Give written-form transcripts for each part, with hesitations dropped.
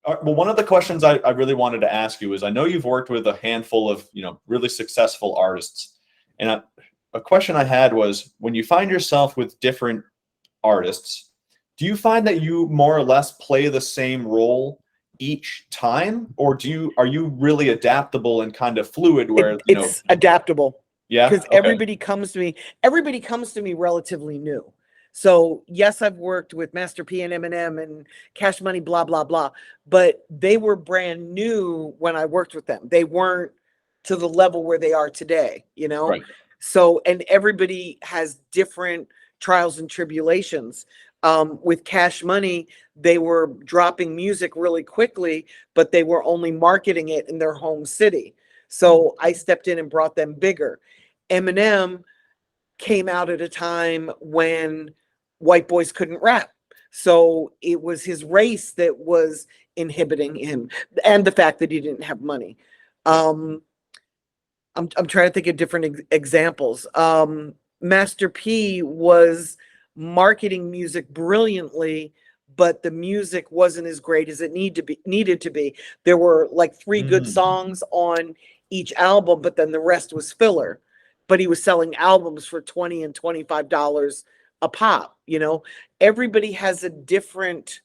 Well, one of the questions I really wanted to ask you is, I know you've worked with a handful of, really successful artists. And a question I had was, when you find yourself with different artists, do you find that you more or less play the same role each time? Or are you really adaptable and kind of fluid where, It's adaptable. Yeah. Because Okay. everybody comes to me relatively new. So yes, I've worked with Master P and Eminem and Cash Money, blah, blah, blah, but they were brand new when I worked with them. They weren't to the level where they are today, Right. So, and everybody has different trials and tribulations. With Cash Money, they were dropping music really quickly, but they were only marketing it in their home city. So I stepped in and brought them bigger. Eminem came out at a time when white boys couldn't rap. So it was his race that was inhibiting him, and the fact that he didn't have money. I'm trying to think of different examples. Master P was marketing music brilliantly, but the music wasn't as great as it needed to be. There were like 3 good songs on each album, but then the rest was filler. But he was selling albums for $20 and $25 a pop. Everybody has a different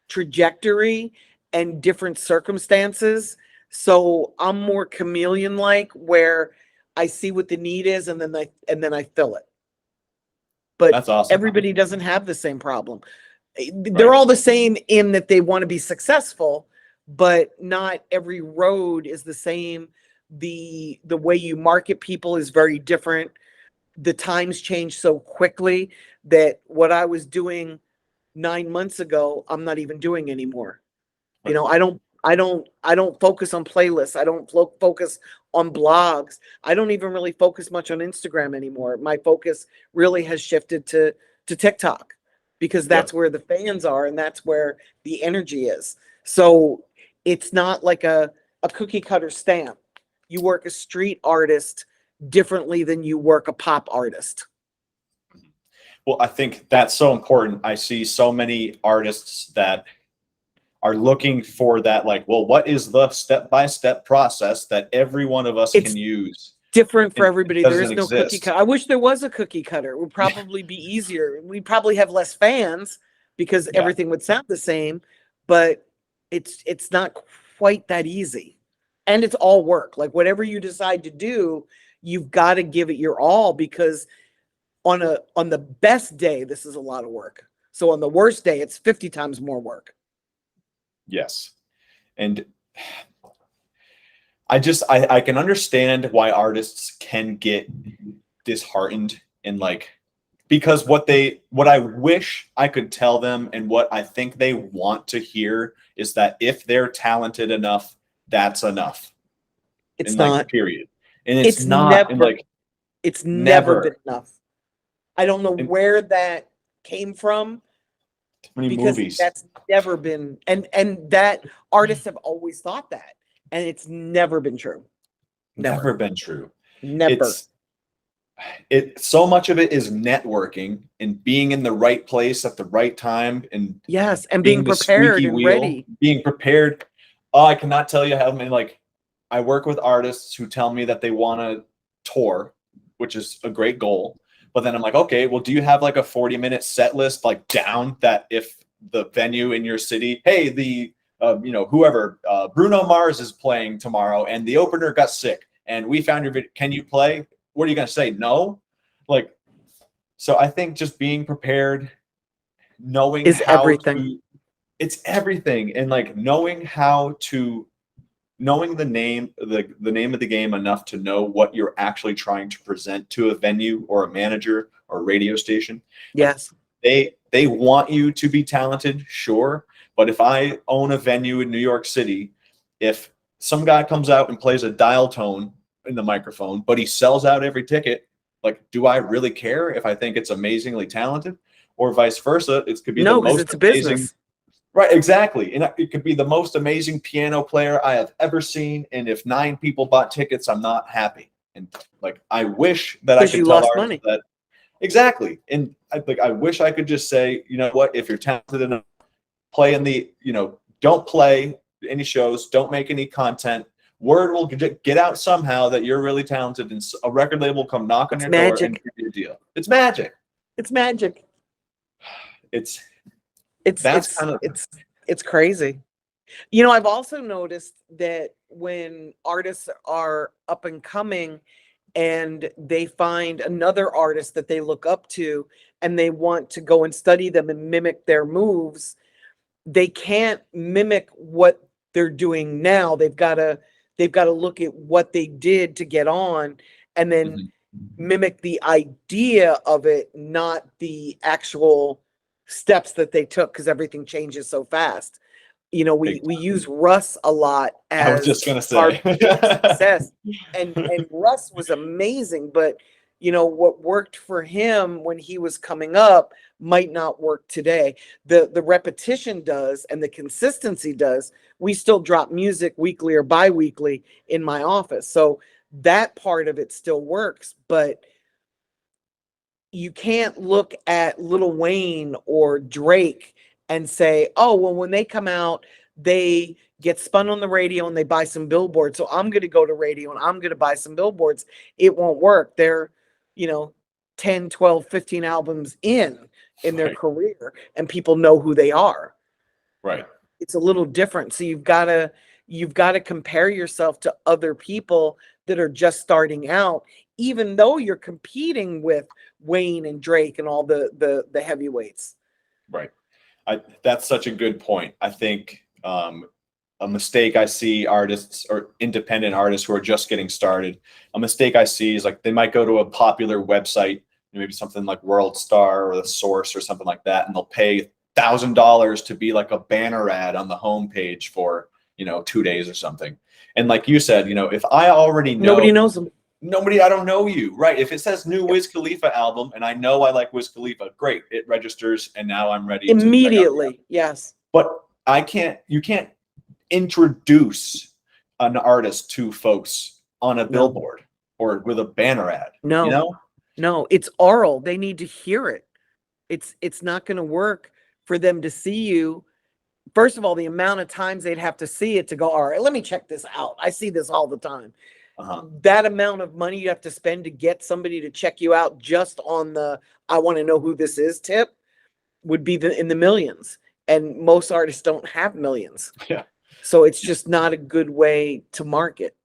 trajectory and different circumstances. So I'm more chameleon-like, where I see what the need is and then I fill it. But That's awesome. Everybody doesn't have the same problem. They're all the same in that they want to be successful, but not every road is the same. The way you market people is very different. The times change so quickly that what I was doing 9 months ago, I'm not even doing anymore. I don't focus on playlists. I don't focus on blogs. I don't even really focus much on Instagram anymore. My focus really has shifted to TikTok, because that's where the fans are and that's where the energy is. So it's not like a cookie cutter stamp. You work a street artist differently than you work a pop artist. Well, I think that's so important. I see so many artists that are looking for that, like, well, what is the step-by-step process that every one of us can use? Different for everybody. There is no exist. cookie cutter. I wish there was a cookie cutter. It would probably be easier. We'd probably have less fans because everything would sound the same, but it's not quite that easy. And it's all work. Like, whatever you decide to do, you've got to give it your all, because on the best day, this is a lot of work. So on the worst day, it's 50 times more work. Yes. And I can understand why artists can get disheartened, and because what I wish I could tell them and what I think they want to hear is that if they're talented enough, that's enough. It's not. Period. And it's not. It's never been enough. I don't know where that came from. Because movies. That's never been, and that artists have always thought that, and it's never been true. Never been true. Never. So much of it is networking and being in the right place at the right time, and yes, and being prepared and ready. Being prepared. Oh, I cannot tell you how many, I work with artists who tell me that they want to tour, which is a great goal. But then I'm like, okay, well, do you have a 40-minute set list down, that if the venue in your city, hey, the whoever Bruno Mars is playing tomorrow and the opener got sick and we found your video, can you play? What are you gonna say? No? So I think just being prepared, knowing is everything. It's everything, and knowing the name of the game enough to know what you're actually trying to present to a venue or a manager or a radio station. Yes. They want you to be talented, sure. But if I own a venue in New York City, if some guy comes out and plays a dial tone in the microphone, but he sells out every ticket, do I really care if I think it's amazingly talented? Or vice versa, it could be the most it's a business. Right, exactly. And it could be the most amazing piano player I have ever seen. And if 9 people bought tickets, I'm not happy. And I wish that I could tell artists that. Exactly. And I wish I could just say, you know what, if you're talented enough, play in the, don't play any shows, don't make any content. Word will get out somehow that you're really talented, and a record label will come knock on your door and give you a deal. It's magic. It's magic. It's crazy. You know, I've also noticed that when artists are up and coming and they find another artist that they look up to and they want to go and study them and mimic their moves, they can't mimic what they're doing now. They've got to look at what they did to get on and then mimic the idea of it, not the actual steps that they took, because everything changes so fast. You know, we use Russ a lot as I was just gonna say our success, and Russ was amazing, but you know what worked for him when he was coming up might not work today. The repetition does, and the consistency does. We still drop music weekly or bi-weekly in my office, so that part of it still works, but you can't look at Lil Wayne or Drake and say, oh, well, when they come out, they get spun on the radio and they buy some billboards. So I'm going to go to radio and I'm going to buy some billboards. It won't work. They're, 10, 12, 15 albums in their career, and people know who they are. Right. It's a little different. So you've got to compare yourself to other people that are just starting out, even though you're competing with Wayne and Drake and all the heavyweights. Right. That's such a good point. I think a mistake I see artists or independent artists who are just getting started, a mistake I see is like they might go to a popular website, maybe something like World Star or The Source or something like that, and they'll pay $1,000 to be like a banner ad on the homepage for 2 days or something. And like you said, if I already know, nobody knows them. I don't know you, right? If it says new Wiz Khalifa album and I know I like Wiz Khalifa, great, it registers, and now I'm ready immediately. Yes, but you can't introduce an artist to folks on a billboard or with a banner ad. No, it's oral. They need to hear it. It's not going to work for them to see you. First of all, the amount of times they'd have to see it to go, all right, let me check this out. I see this all the time. That amount of money you have to spend to get somebody to check you out just on the I want to know who this is tip would be in the millions. And most artists don't have millions. Yeah. So it's just not a good way to market.